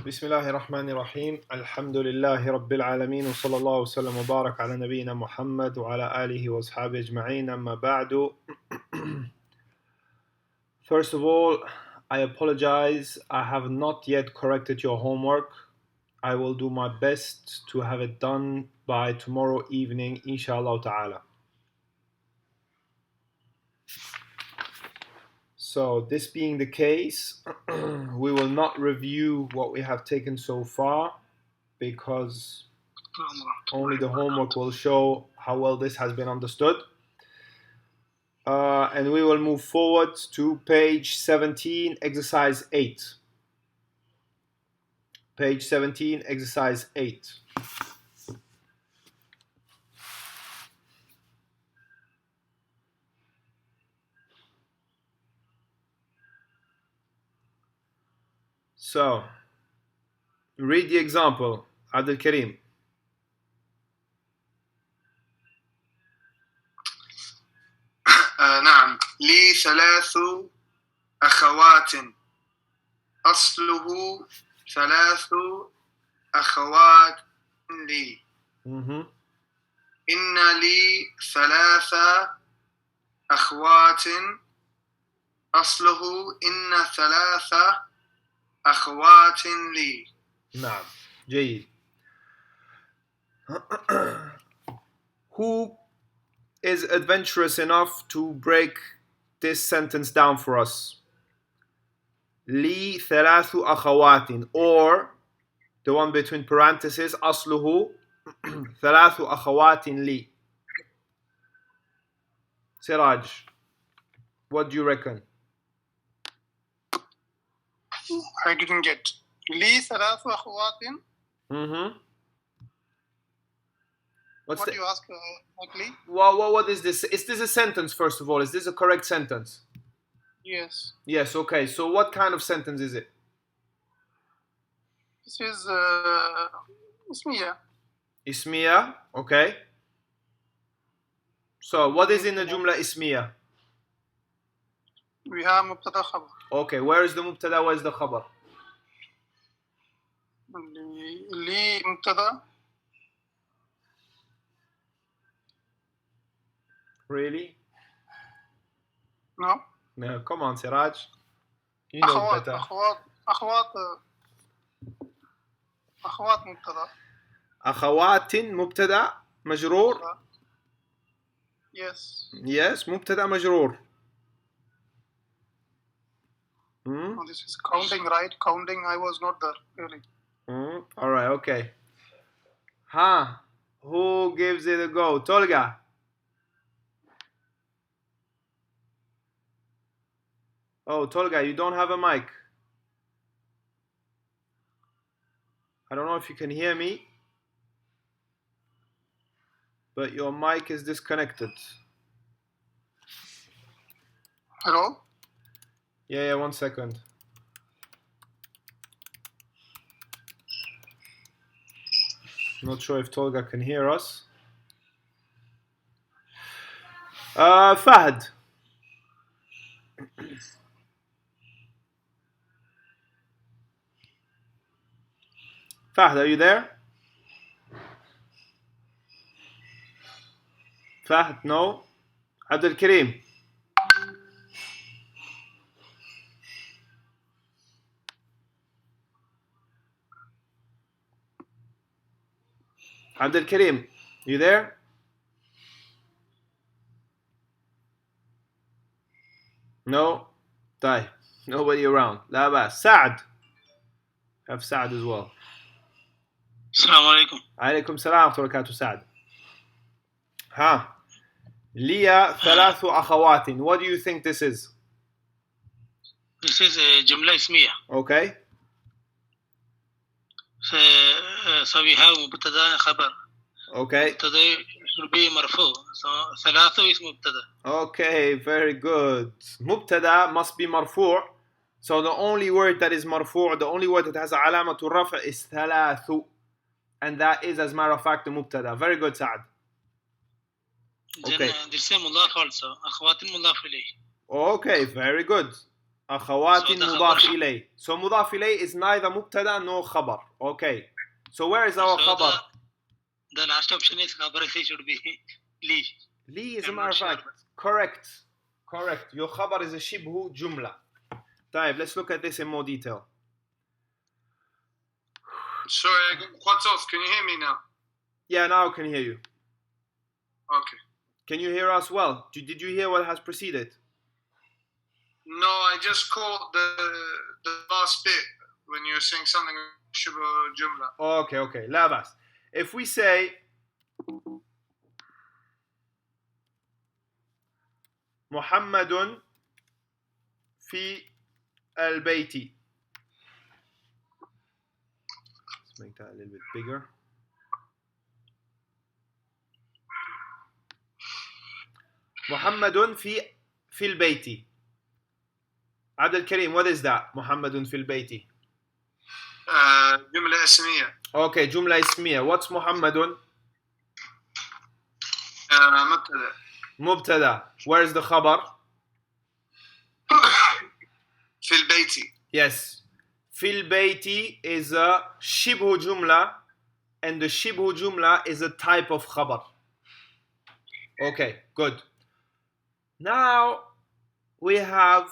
بسم الله الرحمن الرحيم الحمد لله رب العالمين وصلى الله وسلم وبارك على نبينا محمد وعلى آله وأصحابه أجمعين أما بعد. First of all, I apologize. I have not yet corrected your homework. I will do my best to have it done by tomorrow evening, inshallah ta'ala. So this being the case, we will not review what we have taken so far because only the homework will show how well this has been understood. And we will move forward to page 17, exercise 8. Page 17, exercise 8. So, read the example. Abdul Karim. نعم لي 3 أخوات أصله 3 أخوات لي إن لي 3 أخوات أصله إن 3 أخوات لي. نعم جيد. Who is adventurous enough to break this sentence down for us? لي 3 أخوات, or the one between parentheses أصله 3 أخوات لي. Siraj, what do you reckon? I didn't get. لي 3 أخوات. What do you ask exactly? What is this? Is this a sentence, first of all? Is this a correct sentence? Yes. Yes, okay. So what kind of sentence is it? This is اسمية. Ismiya, okay. So what is in the jumla ismiya? We have مبتدا خبر. Okay, where is the mubtada, where is the khabar? لي مبتدا. Really? No. No, come on, Siraj. You know better. أخوات مبتدا. أخوات مبتدا مجرور. Yes. Yes, مبتدا مجرور. Oh, this is counting, right? Counting, I was not there, really. All right, okay. Who gives it a go? Tolga. Oh, Tolga, you don't have a mic. I don't know if you can hear me, but your mic is disconnected. Hello? Yeah, 1 second. Not sure if Tolga can hear us. Fahd. Fahd, are you there? Fahd, no. Abdul Karim. Abdul Karim, you there? No? طيب. Nobody around. لا بأس. سعد. Have Saad as well. السلام عليكم. عليكم السلام ورحمة الله وبركاته. سعد. لي 3 أخوات. What do you think this is? This is a جملة اسمية. Okay. So we have مبتدا خبر. Okay. مبتدا should be مرفوع. So 3 is مبتدا. Okay, very good. مبتدا must be مرفوع. So the only word that is مرفوع, the only word that has علامة الرفع is 3. And that is, as a matter of fact, the mubtada. Very good, Saad. Okay. There's a مضاف also. أخوات مضاف إليه. Okay, very good. أخوات So the مضاف khabar- إليه. So مضاف إليه is neither مبتدا nor خبر. Okay. So where is our So خبر? the last option is khabar should be li. Li is a I'm matter not of sure, fact. Correct. Correct. Your خبر is a شبه جملة. طيب, let's look at this in more detail. Sorry, I got cut off. Can you hear me now? Yeah, now I can hear you. Okay. Can you hear us well? Did you hear what has preceded? No, I just caught the last bit when you were saying something shubha jumla. Okay. لا بأس. If we say محمد في البيت. Let's make that a little bit bigger. محمد في البيت. عبد الكريم, what is that? محمد في البيت. جملة اسمية. Okay, جملة اسمية. What's محمد? مبتدأ. مبتدا. Where is the خبر? في البيت. Yes. في البيت is a شبه جملة, and the شبه جملة is a type of خبر. Okay, good. Now we have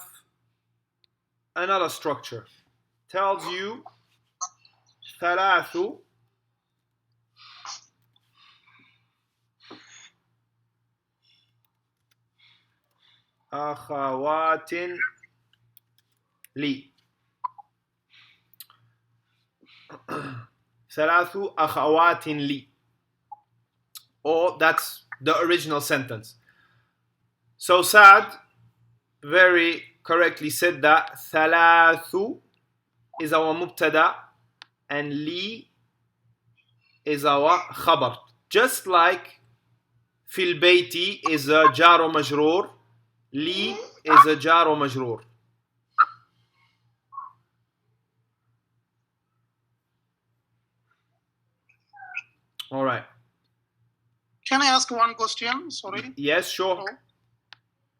another structure. Tells you ثلاث أخوات لي. ثلاث أخوات لي. Or that's the original sentence. So Saad very correctly said that ثلاث is our مبتدا and لي is our خبر. Just like في البيت is a جار ومجرور, لي is a جار ومجرور. All right. Can I ask one question? Sorry. Yes, sure.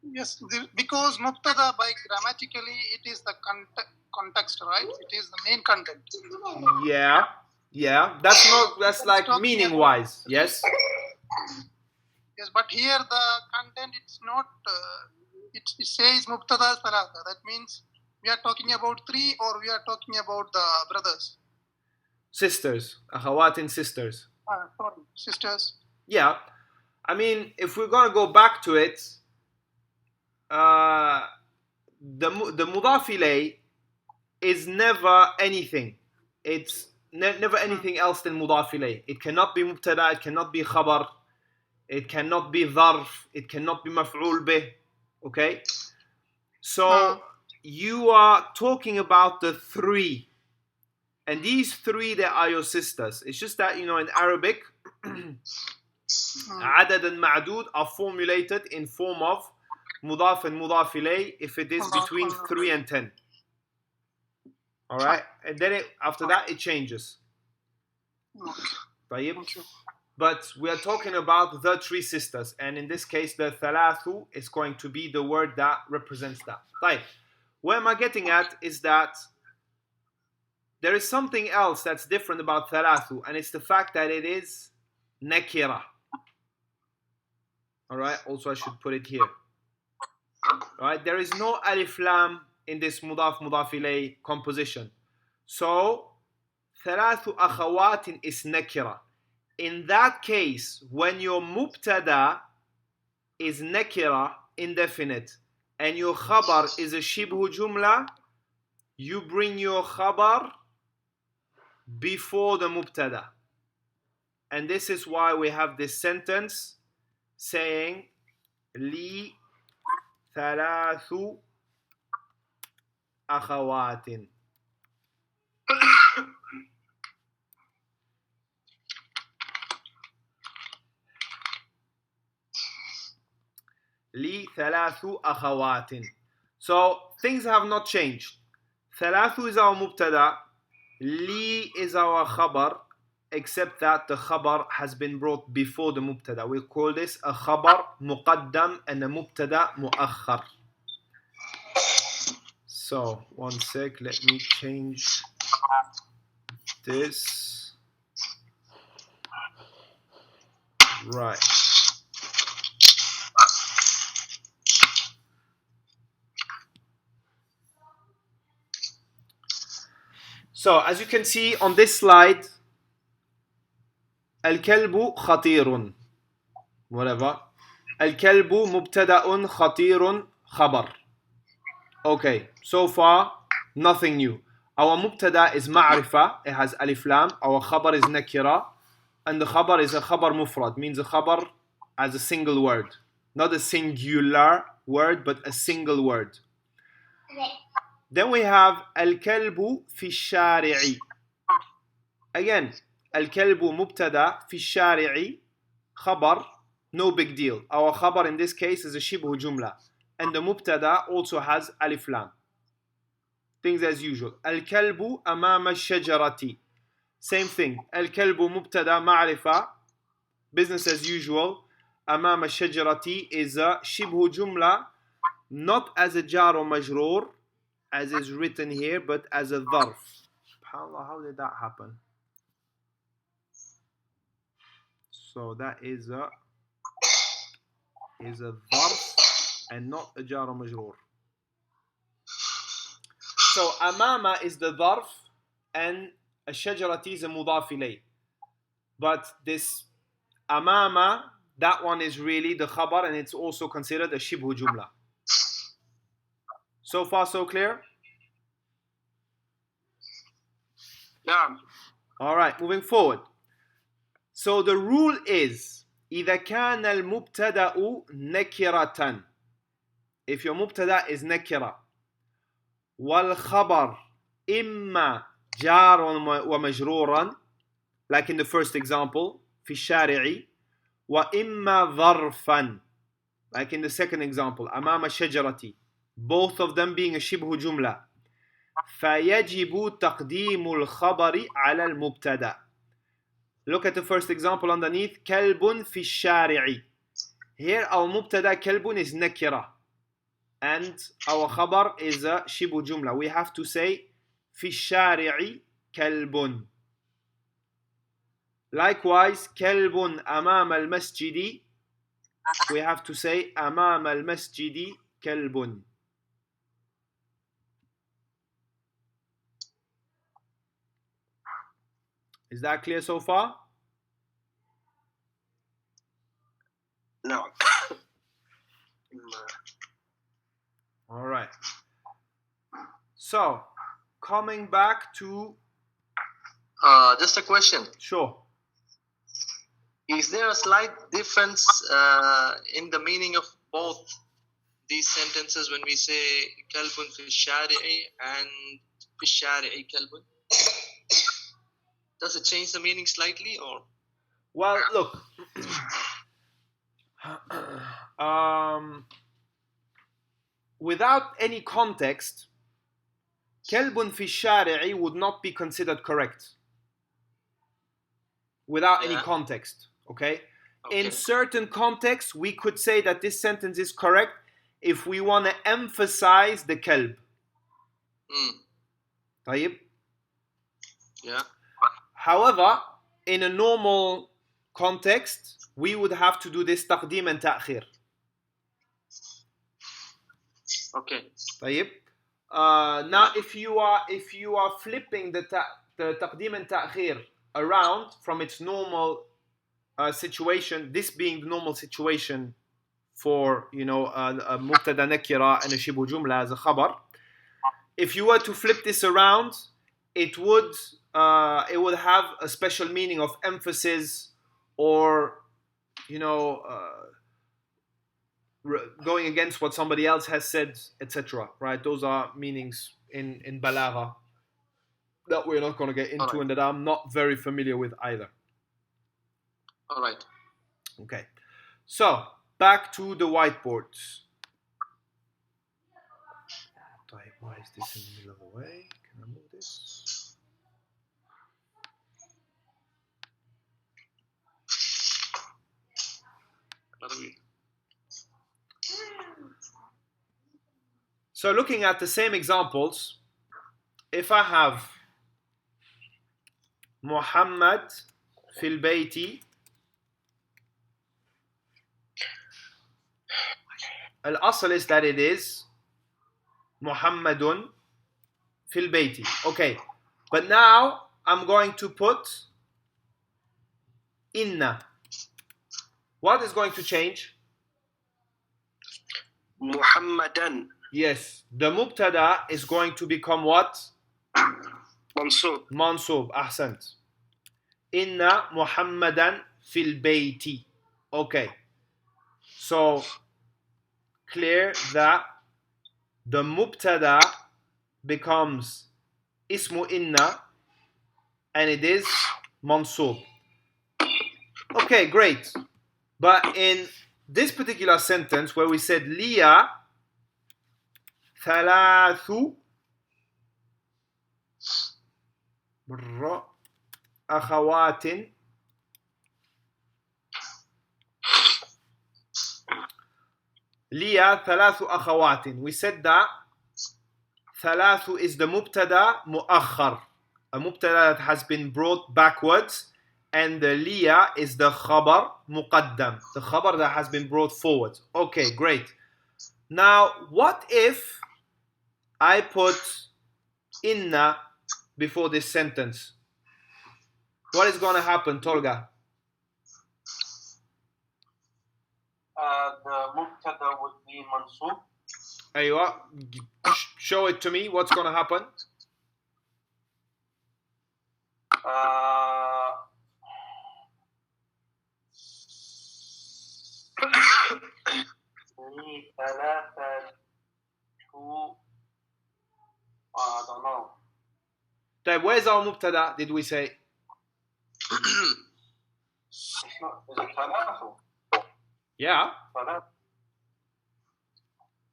Yes, because mubtada by grammatically it is the context, right? It is the main content. Yeah. That's like meaning wise. Yes. Yes, but here the content it's not. It says mubtada thalatha. That means we are talking about three, or we are talking about the brothers. Sisters, أخوات sisters. Sorry, sisters. Yeah, I mean, if we're gonna go back to it, the مضاف إليه is never anything. It's never anything else than مضاف إليه. It cannot be مبتدا, it cannot be خبر, it cannot be ظرف, it cannot be مفعول به. Okay? So you are talking about the three. And these three, they are your sisters. It's just that, in Arabic, عدد and معدود are formulated in form of مضاف and مضاف إليه if it is between 3 and 10. Alright? And then after that, it changes. Okay. But we are talking about the three sisters. And in this case, the ثلاث is going to be the word that represents that. طيب. Where am I getting at is that there is something else that's different about ثلاث, and it's the fact that it is nakira. Alright, also I should put it here. Alright, there is no alif lam in this mudaf ilay composition. So, ثلاث أخوات is nakira. In that case, when your mubtada is nakira, indefinite, and your khabar is a shibhu jumla, you bring your khabar before the mubtada. And this is why we have this sentence saying li thalathu akhawatin. li thalathu akhawatin. So things have not changed. Thalathu is our mubtada, li is our khabar, except that the khabar has been brought before the mubtada. We call this a khabar muqaddam and a mubtada muakhar. So, one sec, let me change this. Right. So, as you can see on this slide, الكلب خطير. Whatever. الكلب مبتدأ خطير خبر. Okay, so far, nothing new. Our mubtada is ma'rifa, it has alif lam. Our khabar is nakira. And the khabar is a khabar mufrad, means a khabar as a single word. Not a singular word, but a single word. Then we have al-kalbu fi shari'i. Again, al-kalbu mubtada fi shari'i, khabar, no big deal. Our khabar in this case is a shibhu jumla. And the mubtada also has alif lam. Things as usual. الكلب أمام الشجرة. Same thing. الكلب مبتدا معرفة. Business as usual. أمام الشجرة is a شبه جملة, not as a jar or majroor as is written here, but as a ظرف. SubhanAllah, how did that happen? So that is a ظرف and not a jar or majroor. So amama is the dharf and الشجرة is a mudaf ilay. But this amama, that one is really the khabar and it's also considered a shibhu jumla. So far so clear? Yeah. Alright, moving forward. So the rule is إذا كان المبتدأ نكرة. If your mubtada is nakira, والخبر إما جار ومجرورا, like in the first example في الشارع, وإما ظرفا, like in the second example أمام الشجرة, both of them being a شبه جملة, فيجب تقديم الخبر على المبتدأ. Look at the first example underneath, كلب في الشارع. Here our مبتدأ كلب is nakira and our khabar is a shibu jumla. We have to say في الشارع كلب. Likewise, كلب أمام المسجد, we have to say أمام المسجد كلب. Is that clear so far? No. All right. So, coming back to... Just a question. Sure. Is there a slight difference in the meaning of both these sentences when we say kalbun fi shari'i and fi shari'i kalbun? Does it change the meaning slightly or? Well, look. Without any context, kalbun fi shari'i would not be considered correct. Without any context, okay? In certain contexts, we could say that this sentence is correct if we want to emphasize the kalb. طيب? Yeah. However, in a normal context, we would have to do this taqdim and ta'khir. Okay. طيب? Now, if you are flipping the taqdim and ta'khir around from its normal situation, this being the normal situation for a mubtada nakira and a shibu jumla as a khabar, if you were to flip this around, it would have a special meaning of emphasis or going against what somebody else has said, etc. Right? Those are meanings in balagha that we're not going to get into and that I'm not very familiar with either. All right. Okay. So, back to the whiteboards. Why is this in the middle of the way? Can I move this? So looking at the same examples, if I have Muhammad fil bayti, al-asl is that it is Muhammadun fil bayti. Okay, but now I'm going to put inna. What is going to change? Muhammadan. Yes, the mubtada is going to become what? Mansub. Mansub, ahsant. Inna Muhammadan fil bayti. Okay, so clear that the mubtada becomes ismu inna and it is mansub. Okay, great. But in this particular sentence where we said liya thalathu akhawatin, liya thalathu akhawatin, we said that thalathu is the mubtada muakhar, a mubtada that has been brought backwards, and the liya is the khabar muqaddam, the khabar that has been brought forward. Okay, great. Now, what if I put inna before this sentence? What is going to happen, Tolga? The mubtada would be mansub. Aywa, show it to me. What's going to happen? I don't know. Where's our mubtada, did we say? It's not, is it thalathu? Yeah.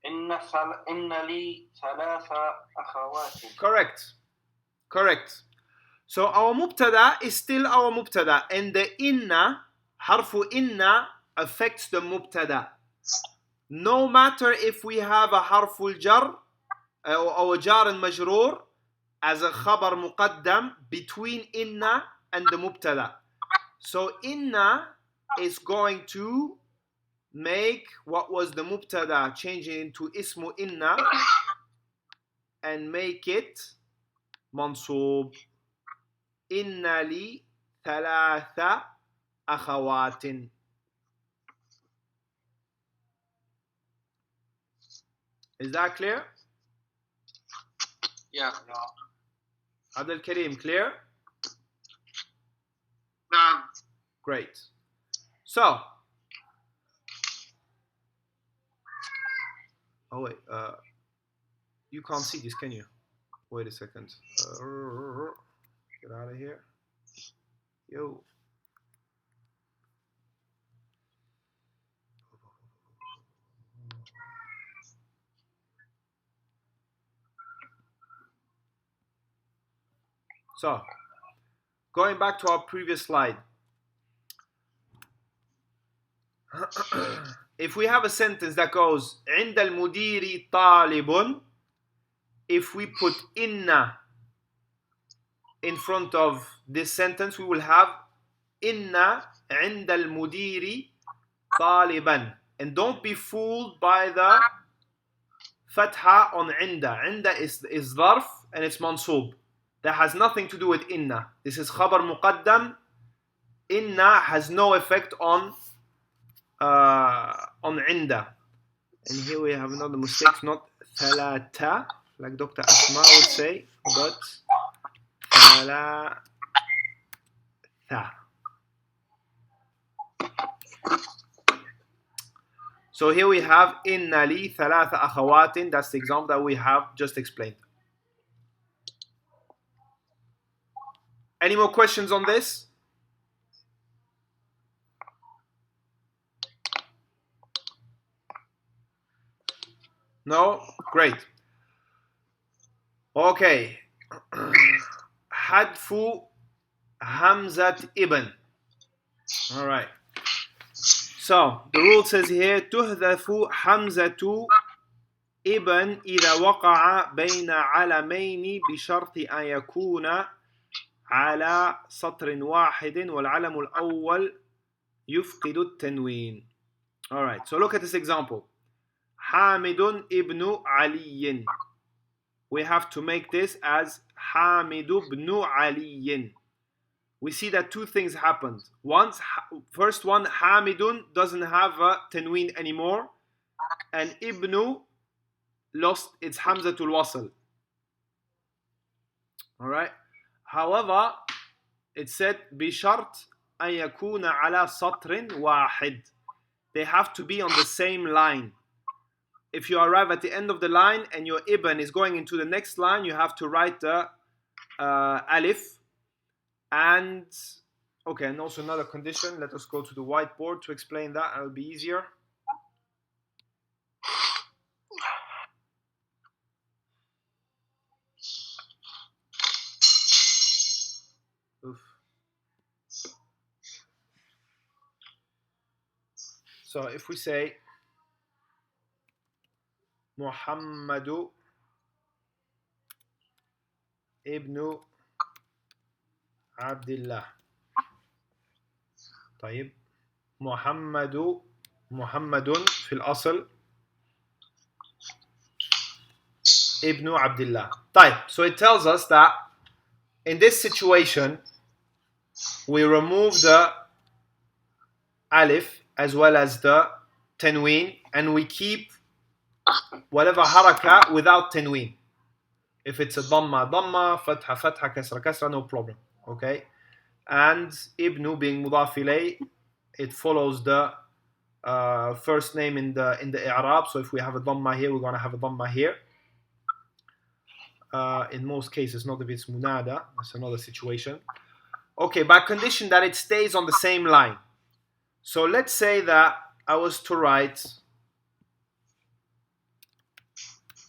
Inna li thalatha akhawat. Correct. So our mubtada is still our mubtada, and the inna, harfu inna, affects the mubtada. No matter if we have a harful jar or a jar and majroor as a khabar muqaddam between inna and the mubtada. So inna is going to make what was the mubtada change it into ismu inna and make it mansub. Inna li thalatha akhawatin. Is that clear? Yeah. Abdul Kareem, clear? Naam. Great. So, oh wait, you can't see this, can you? Wait a second. Get out of here. Yo. So, going back to our previous slide. If we have a sentence that goes عند المدير طالب, if we put inna in front of this sentence, we will have inna عند المدير طالبا. And don't be fooled by the fatha on inda. Inda is dharf and it's mansub. That has nothing to do with inna. This is khabar muqaddam. Inna has no effect on inda. And here we have another mistake, not thalata, like Dr. Asma would say, but thalatha. So here we have inna li thalatha akhawatin. That's the example that we have just explained. Any more questions on this? No? Great. Okay. Hadfu Hamzat Ibn. All right. So the rule says here, تهذف حمزة ابن إذا وقع بين علمين بشرط أن يكون على سطر واحد والعلم الأول يفقد التنوين. Alright, so look at this example. حامد ابن علي. We have to make this as حامد ابن علي. We see that two things happened. First one, Hamidun doesn't have a tanween anymore, and Ibnu lost its Hamzatul Wasl. Alright? However, it said بشرط أن يكون على سطر واحد. They have to be on the same line. If you arrive at the end of the line and your Ibn is going into the next line, you have to write the Alif. And okay, and also another condition. Let us go to the whiteboard to explain that. It'll be easier. Oof. So if we say Muhammadu ibn Abdullah. طيب محمد في الأصل ابن عبد الله. طيب, so it tells us that in this situation we remove the alif as well as the tanween, and we keep whatever haraka without tanween. If it's a dhamma, fatha, fatha, kasra, kasra, no problem. Okay? And ibnu being mudaf ilay, it follows the first name in the i'rab. So if we have a dhamma here, we're going to have a dhamma here. In most cases, not if it's munada. That's another situation. Okay, by condition that it stays on the same line. So let's say that I was to write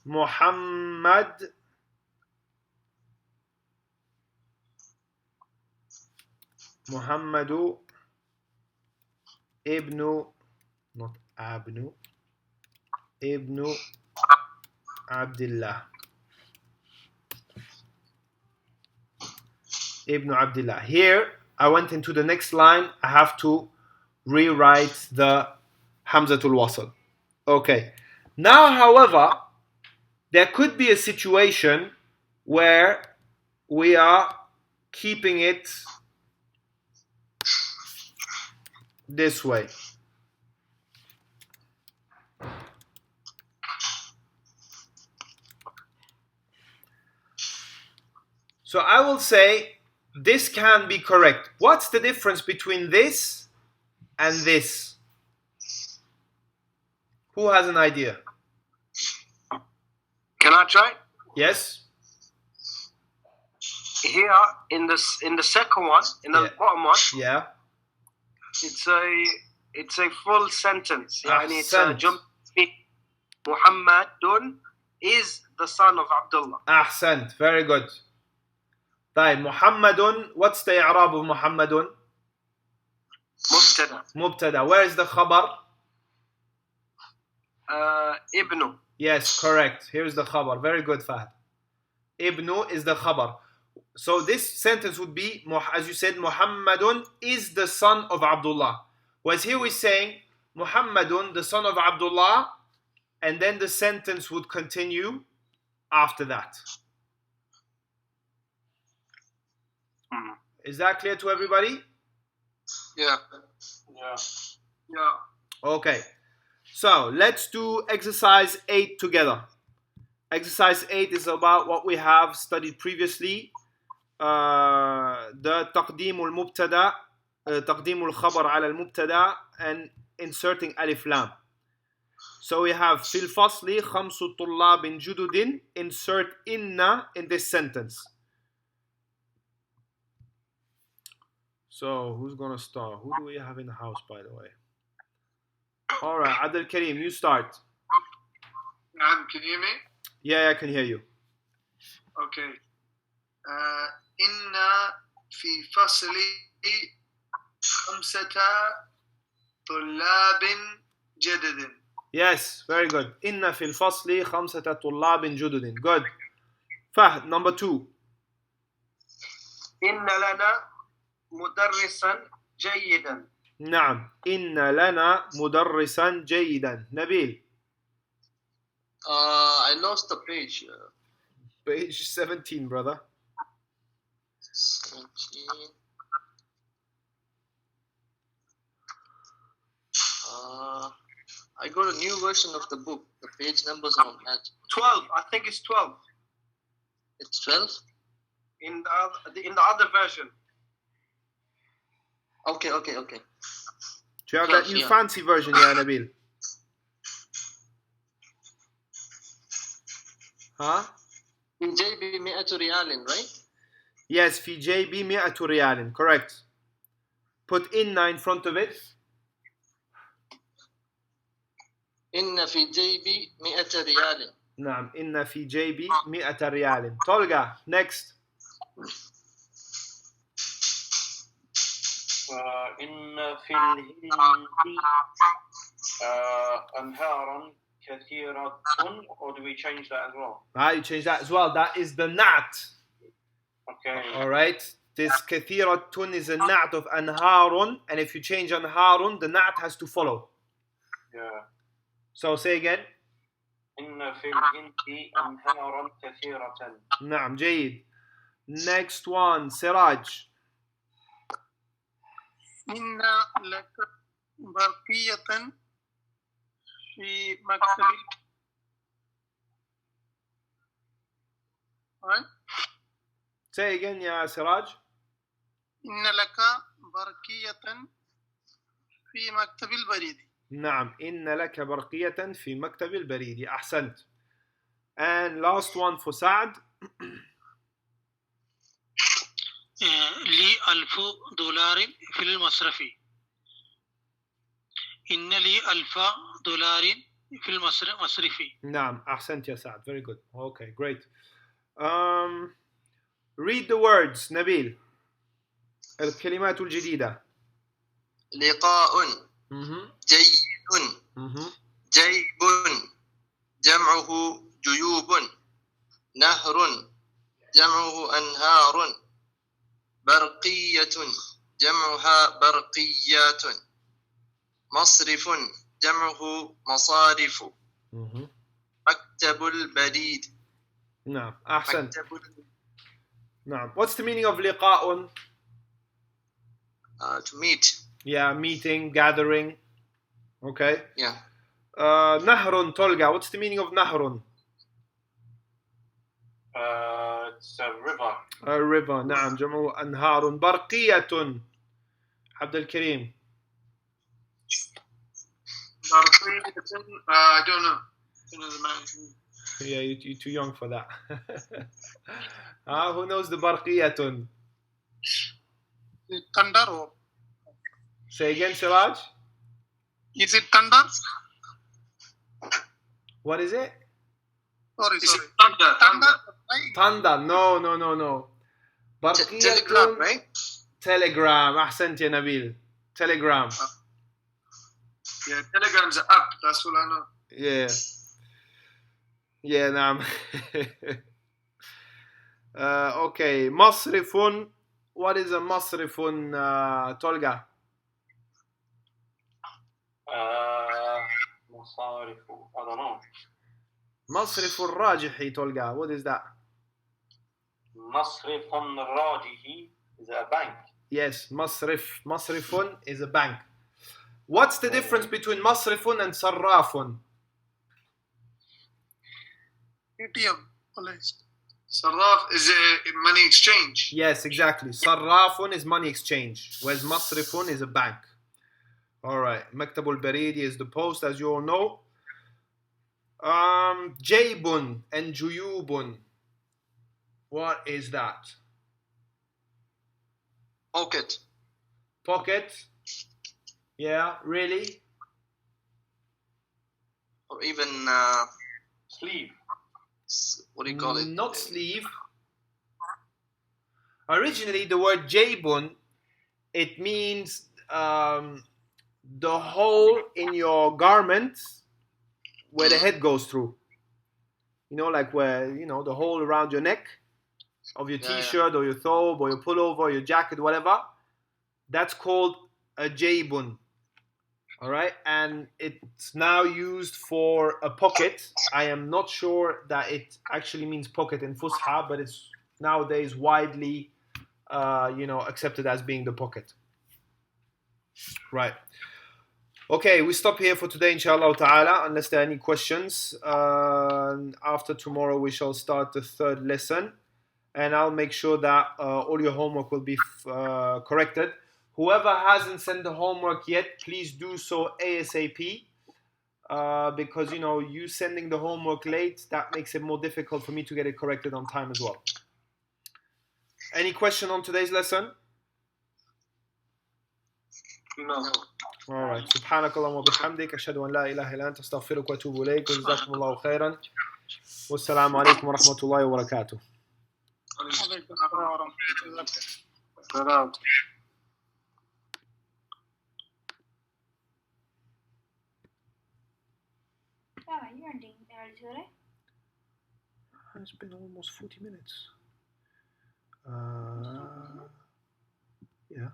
Muhammadu ibn, not abnu, ibn Abdullah. Ibn Abdullah. Here, I went into the next line. I have to rewrite the Hamzatul Wasl. Okay. Now, however, there could be a situation where we are keeping it this way. So I will say this can be correct. What's the difference between this and this? Who has an idea? Can I try? Yes? Here in the second one, in the bottom one, Yeah. it's a full sentence. Yani it's a Ahsant. jump. Muhammadun is the son of Abdullah. Ahsant. Very good. طيب, Muhammadun, what's the i'rab of Muhammadun? Mubtada. Mubtada. Where is the khabar? Ibnu. Yes, correct. Here's the khabar. Very good, Fahd. Ibnu is the khabar. So this sentence would be, as you said, Muhammadun is the son of Abdullah. Whereas here we're saying, Muhammadun, the son of Abdullah, and then the sentence would continue after that. Is that clear to everybody? Yeah. Okay. So let's do exercise 8 together. Exercise 8 is about what we have studied previously. The تقديم المبتدا, تقديم الخبر على المبتدا, and inserting alif lam. So we have في الفصل خمس طلاب جدد, insert inna in this sentence. So who's gonna start? Who do we have in the house, by the way? All right, Adel Karim, you start. Can you hear me? Yeah, I can hear you. Okay. إن في فصل خمسة طلاب جدد. Yes, very good. إن في الفصل 5 طلاب جدد. Good. Fahd, number 2. إن لنا مدرسا جيدا. نعم. إن لنا مدرسا جيدا. نبيل. I lost the page. Page 17, brother. 17. I got a new version of the book. The page numbers are not matching. 12. I think it's 12 It's 12? in the other version. Okay. Do you have that 12, new yeah. fancy version, yeah, Nabil? Huh? في جيبي 100 ريال, right? Yes, في جيبي 100 ريال. Correct. Put inna in front of it. إن في جيبي 100 ريال. نعم. إن في جيبي 100 ريال. Tolga, next. إن في الهند أنهارا كثيرة. Or do we change that as well? You change that as well. That is the na'at. Okay. Alright. This kathiratun is a na'at of anharun. And if you change anharun, the na'at has to follow. Yeah. So say again. إن في الهند أنهارا كثيرة. نعم. جيد. Next one. Siraj. إن لك برقية في مكتب. Right? Say again, يا سراج. إن لك برقية في مكتب البريد. نعم. إن لك برقية في مكتب البريد. أحسنت. And last one for Saad. لي $1000 في المصرف. إن لي $1000 في المصرف. نعم. أحسنت يا سعد. Very good. Okay, great. Read the words, نبيل. الكلمات الجديدة. لقاء. جيد. جيب. جمعه جيوب. نهر. جمعه أنهار. برقية. جمعها برقيات. مصرف. جمعه مصارف. مكتب البريد. نعم. أحسنت. مكتب نعم. What's the meaning of لقاء? To meet. Yeah, meeting, gathering. Okay. Yeah. نهر Tolga. What's the meaning of نهر? It's a river. A river. نعم. جمعه أنهار. برقية. عبد الكريم. I don't know. The man. Yeah, you're too young for that. Who knows the برقية? Thunder. Or Say again, Siraj. is it thunder? What is it? Sorry. Thunder. Thunder. No. برقية. Telegram, right? Telegram. أحسنت يا نبيل. Telegram. Yeah, Telegram's an app. That's all I know. Yeah, نعم. Okay. مصرف. What is a مصرف, Tolga? مصارف. I don't know. مصرف الراجحي, Tolga. What is that? مصرف راجحي is a bank. Yes, مصرف is a bank. What's the difference between مصرف and صراف? ATM. Police. Sarraf is a money exchange. Yes, exactly. صراف is money exchange, whereas مصرف is a bank. All right. مكتب البريد is the post, as you all know. جيب and جيوب. What is that? Pocket. Yeah, really? Or even Sleeve. what do you call it? Not sleeve. Originally, the word jaybun, it means the hole in your garment where the head goes through. You know, like where, you know, the hole around your neck of your t-shirt or your thobe or your pullover or your jacket, whatever. That's called a jaybun. All right, and it's now used for a pocket. I am not sure that it actually means pocket in Fusha, but it's nowadays widely, accepted as being the pocket. Right. Okay, we stop here for today, inshallah ta'ala, unless there are any questions. After tomorrow, we shall start the third lesson, and I'll make sure that all your homework will be corrected. Whoever hasn't sent the homework yet, please do so ASAP, because, you know, you sending the homework late, that makes it more difficult for me to get it corrected on time as well. Any question on today's lesson? No. All right. سبحانك اللهم وبحمدك أشهد أن لا إله إلا أنت أستغفرك وأتوب إليك وجزاكم الله خيرا والسلام عليكم ورحمة الله وبركاته. You're ending early today? It's been almost 40 minutes. Yeah.